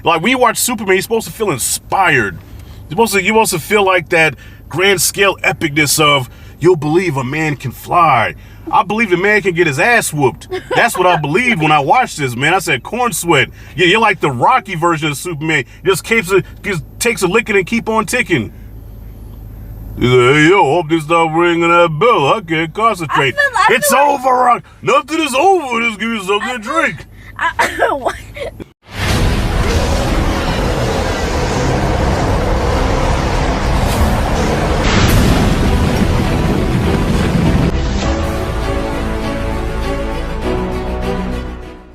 Like when you watch Superman, you're supposed to feel inspired. You're supposed to feel like that grand scale epicness of you'll believe a man can fly. I believe a man can get his ass whooped. That's what I believed when I watched this, man. I said, corn sweat. Yeah, you're like the Rocky version of Superman. Just takes a licking and keep on ticking. He's like, hey, yo, hope this stop ringing that bell. I can't concentrate. It's over, Rock. Nothing is over. Just give me something to drink.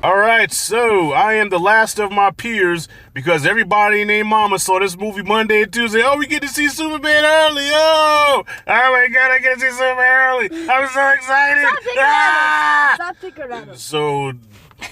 Alright, so I am the last of my peers because everybody named Mama saw this movie Monday and Tuesday. Oh, we get to see Superman early. Oh my God, I get to see Superman early. I'm so excited. Stop picking at him. So,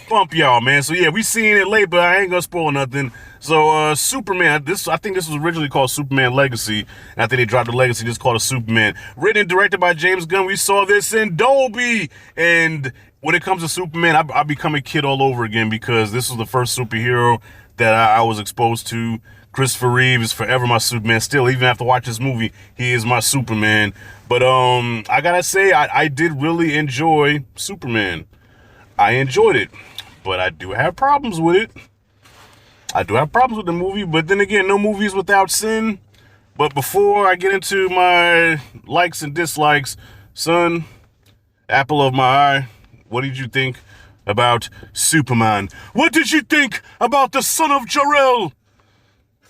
bump y'all, man. So, yeah, we seen it late, but I ain't gonna spoil nothing. So, Superman, I think this was originally called Superman Legacy. And I think they dropped the Legacy, just called it Superman. Written and directed by James Gunn. We saw this in Dolby. And when it comes to Superman, I become a kid all over again because this was the first superhero that I was exposed to. Christopher Reeve is forever my Superman. Still, even after watching this movie, he is my Superman. But I gotta say, I did really enjoy Superman. I enjoyed it, but I do have problems with it. I do have problems with the movie, but then again, no movie is without sin. But before I get into my likes and dislikes, son, apple of my eye, what did you think about Superman? What did you think about the son of Jor-El?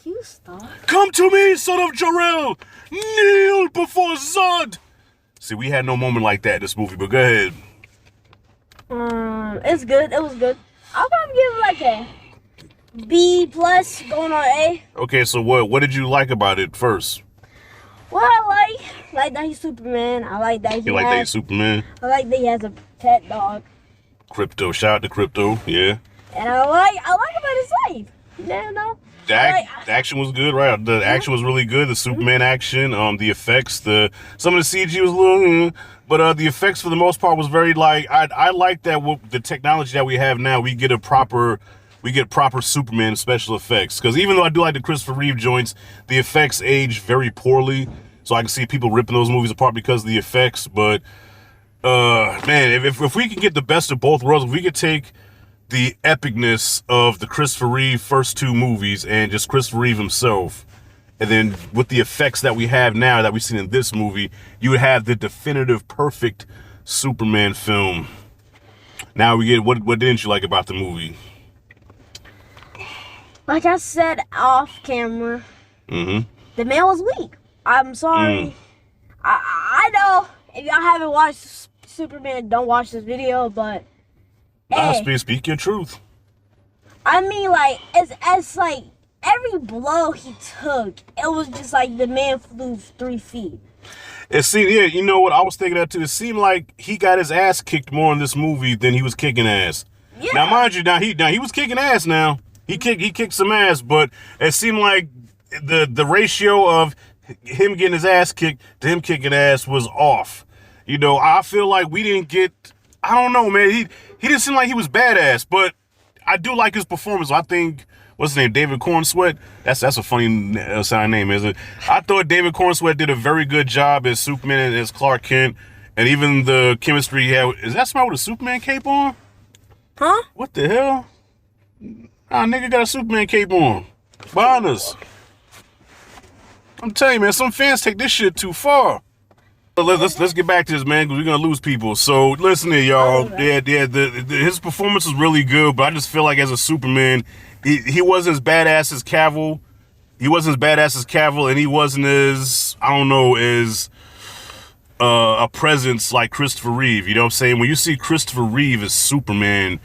You stop. Come to me, son of Jor-El! Kneel before Zod! See, we had no moment like that in this movie, but go ahead. It's good. It was good. I'll probably give it like a B plus going on A. Okay, so what did you like about it first? Well, I like that he's Superman. I like that You like that he's Superman? I like that he has a pet dog. Crypto, shout out to Crypto, yeah. And I like about his life. You know? The action was good, right? The action was really good. The Superman action, the effects, some of the CG was a little, but the effects for the most part was very like I like that with the technology that we have now, we get proper Superman special effects. Because even though I do like the Christopher Reeve joints, the effects age very poorly. So I can see people ripping those movies apart because of the effects. But man, if we can get the best of both worlds, if we could take the epicness of the Christopher Reeve first two movies and just Christopher Reeve himself, and then with the effects that we have now that we've seen in this movie, you would have the definitive perfect Superman film. Now we get what didn't you like about the movie? Like I said off camera, the man was weak. I'm sorry. I know if y'all haven't watched Superman, don't watch this video, but Speak your truth. I mean, like, it's like every blow he took, it was just like the man flew 3 feet. It seemed, yeah, you know what? I was thinking that too. It seemed like he got his ass kicked more in this movie than he was kicking ass. Yeah. Now, mind you, he was kicking ass. Now he kicked some ass, but it seemed like the ratio of him getting his ass kicked to him kicking ass was off. You know, I feel like we didn't get. I don't know, man. He didn't seem like he was badass, but I do like his performance. I think, what's his name, David Cornsweet? That's a funny sounding name, isn't it? I thought David Cornsweet did a very good job as Superman and as Clark Kent, and even the chemistry he had. Is that somebody with a Superman cape on? Huh? What the hell? Nigga got a Superman cape on. Behind us. I'm telling you, man, some fans take this shit too far. Let's get back to this, man, because we're gonna lose people. So listen here, y'all. Yeah, his performance was really good, but I just feel like as a Superman, he wasn't as badass as Cavill. He wasn't as badass as Cavill, and he wasn't as a presence like Christopher Reeve. You know what I'm saying? When you see Christopher Reeve as Superman,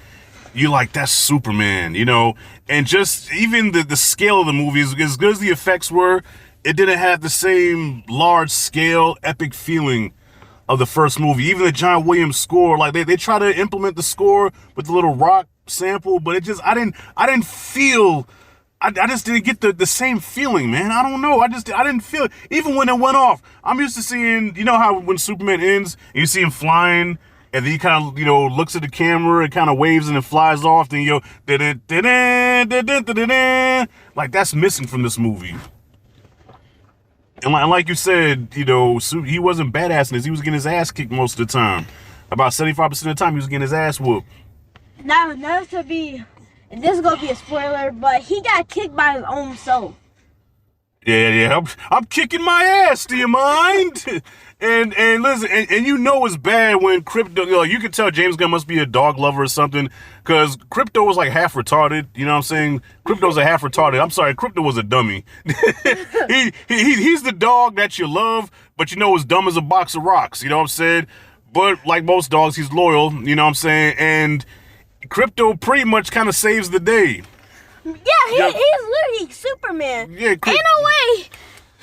you're like, that's Superman, you know? And just even the scale of the movie, as good as the effects were, it didn't have the same large scale epic feeling of the first movie. Even the John Williams score, like they try to implement the score with the little rock sample, but it just I didn't feel I just didn't get the same feeling, man. I don't know. I didn't feel it. Even when it went off. I'm used to seeing, you know how when Superman ends, and you see him flying and then he kind of, looks at the camera and kind of waves and it flies off. Then you go, like that's missing from this movie. And like you said, he wasn't badass in this. He was getting his ass kicked most of the time. About 75% of the time, he was getting his ass whooped. Now, this is gonna be a spoiler, but he got kicked by his own self. Yeah. I'm kicking my ass. Do you mind? And listen, and it's bad when Crypto. You can tell James Gunn must be a dog lover or something, because Crypto was like half retarded. You know what I'm saying? Crypto's a half retarded. I'm sorry, Crypto was a dummy. He's the dog that you love, but is dumb as a box of rocks. You know what I'm saying? But like most dogs, he's loyal. You know what I'm saying? And Crypto pretty much kind of saves the day. Yeah, he's literally Superman. Yeah, in a way,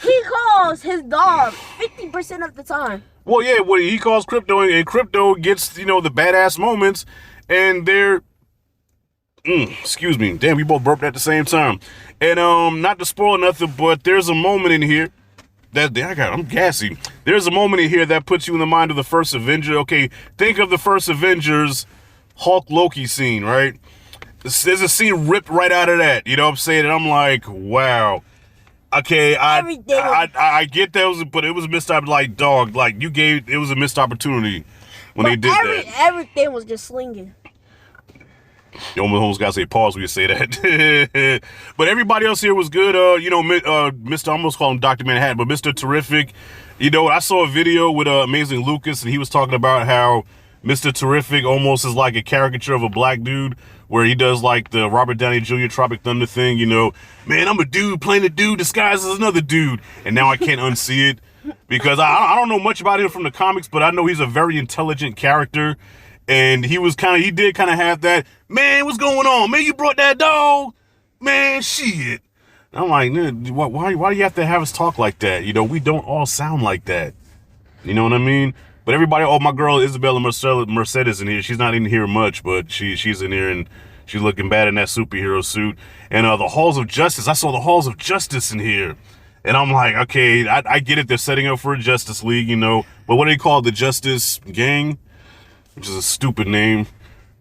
he calls his dog 50% of the time. Well, yeah, he calls Crypto, and Crypto gets, the badass moments, and they're, excuse me, damn, we both burped at the same time. And not to spoil nothing, but there's a moment in here I'm gassy. There's a moment in here that puts you in the mind of the first Avenger. Okay, think of the first Avengers Hulk Loki scene, right? There's a scene ripped right out of that. You know what I'm saying? And I'm like, wow. Okay, I get that, but it was a missed opportunity. Like, dog, it was a missed opportunity when they did that. Everything was just slinging. You almost gotta say pause when you say that. But everybody else here was good. Mr. I almost call him Dr. Manhattan, but Mr. Terrific. I saw a video with Amazing Lucas, and he was talking about how Mr. Terrific almost is like a caricature of a black dude, where he does like the Robert Downey Jr. Tropic Thunder thing, man, I'm a dude playing a dude disguised as another dude. And now I can't unsee it because I don't know much about him from the comics, but I know he's a very intelligent character. And he did kind of have that, man, what's going on? Man, you brought that dog? Man, shit. And I'm like, why do you have to have us talk like that? We don't all sound like that. You know what I mean? But everybody, my girl Isabella Mercedes in here. She's not in here much, but she's in here and she's looking bad in that superhero suit. And the Halls of Justice, I saw the Halls of Justice in here. And I'm like, okay, I get it. They're setting up for a Justice League, But what do they call it? The Justice Gang? Which is a stupid name.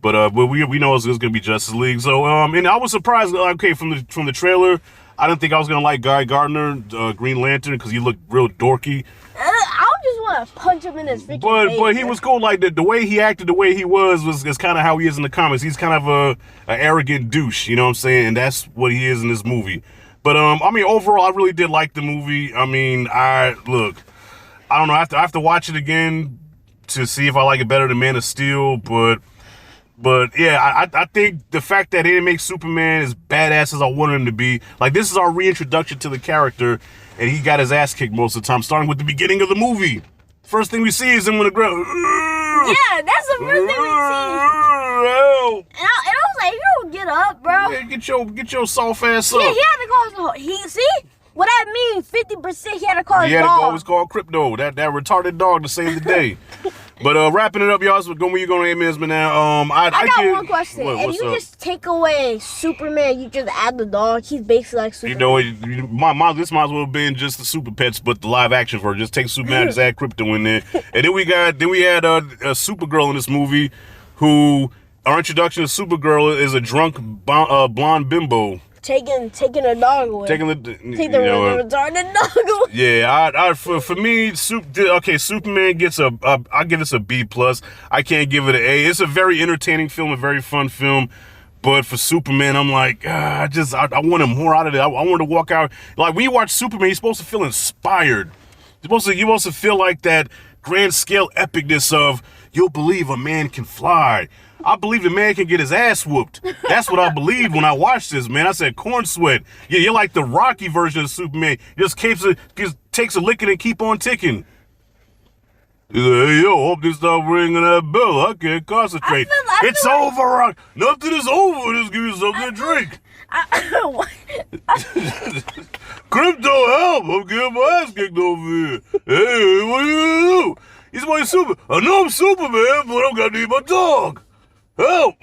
But we know it's going to be Justice League. So, and I was surprised, okay, from the trailer, I didn't think I was going to like Guy Gardner, Green Lantern, because he looked real dorky. I just want to punch him in his freaking face. But he was cool. Like the way he acted, the way he was kind of how he is in the comics. He's kind of a arrogant douche, you know what I'm saying? And that's what he is in this movie. But overall, I really did like the movie. I don't know. I have to watch it again to see if I like it better than Man of Steel. But yeah, I think the fact that they didn't make Superman as badass as I wanted him to be, like this is our reintroduction to the character. And he got his ass kicked most of the time, starting with the beginning of the movie. First thing we see is him on the ground. Yeah, that's the first thing we see. And I was like, you don't get up, bro. Yeah, get your soft ass up. Yeah, he had to call see? What that means, 50% he had to call his dog. He had to always call Crypto, that retarded dog to save the day. But wrapping it up, y'all, so when you going to Amos now? I got one question. If you just take away Superman, you just add the dog, he's basically like Superman. This might as well have been just the Super Pets, but the live action version. Just take Superman, just add Crypto in there. And then we had a Supergirl in this movie, who our introduction to Supergirl is a drunk blonde bimbo. Taking a dog away. Take the retarded dog away. Yeah, for me, Superman gets I'll give this a B+. I can't give it an A. It's a very entertaining film, a very fun film. But for Superman, I'm like, I wanted more out of it. I wanted to walk out. Like when you watch Superman, you're supposed to feel inspired. You're supposed to feel like that grand scale epicness of you'll believe a man can fly. I believe the man can get his ass whooped. That's what I believed when I watched this, man. I said, corn sweat. Yeah, you're like the Rocky version of Superman. Just takes a licking and keep on ticking. He's like, hey, yo, hope this stop ringing that bell. I can't concentrate. It's over, Rock. Nothing is over. Just give you something to drink. Crypto, help. I'm getting my ass kicked over here. Hey, what are you going to do? He's my super. I know I'm Superman, but I'm going to need my dog. Help!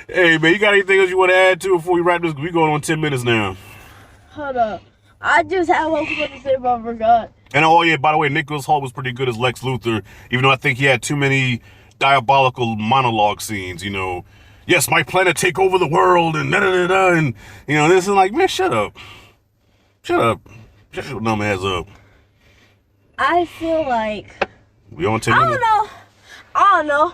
Hey, man, you got anything else you want to add to before we wrap this? We going on 10 minutes now. Hold up. I just had one more to say, but I forgot. And oh yeah, by the way, Nicholas Hoult was pretty good as Lex Luthor, even though I think he had too many diabolical monologue scenes. You know, yes, my planet take over the world, and da da da da, and you know, this is like, man, shut up, shut your dumb ass up. I feel like We on 10 I minutes? don't know.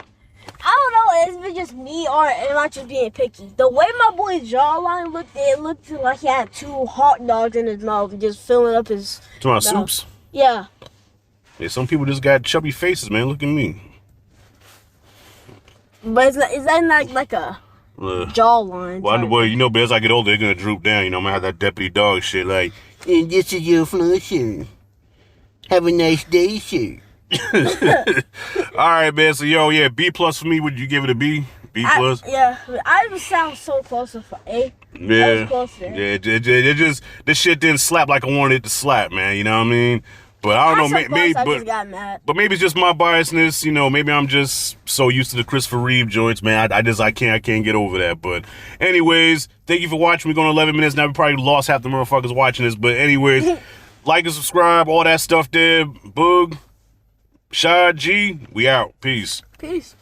Is it just me or am I just being picky? The way my boy's jawline looked, it looked like he had 2 hot dogs in his mouth, just filling up his. To my mouth. soups. Yeah. Yeah, some people just got chubby faces, man. Look at me. But is that not like a jawline? Well, you know, but as I get older, they're gonna droop down. You know, I'm gonna have that deputy dog shit like, and this is your flusher. Have a nice day, sir. All right, man. So, yeah, B+ for me. Would you give it a B? B+? Yeah. I just sound so close to A. Yeah. Close there. Yeah, it just, this shit didn't slap like I wanted it to slap, man. You know what I mean? But I don't know, maybe, I just got mad. But maybe it's just my biasness, you know. Maybe I'm just so used to the Christopher Reeve joints, man. I can't get over that. But anyways, thank you for watching. We're going 11 minutes now. We probably lost half the motherfuckers watching this. But anyways, like and subscribe, all that stuff there. Boog, Shad G, we out. Peace. Peace.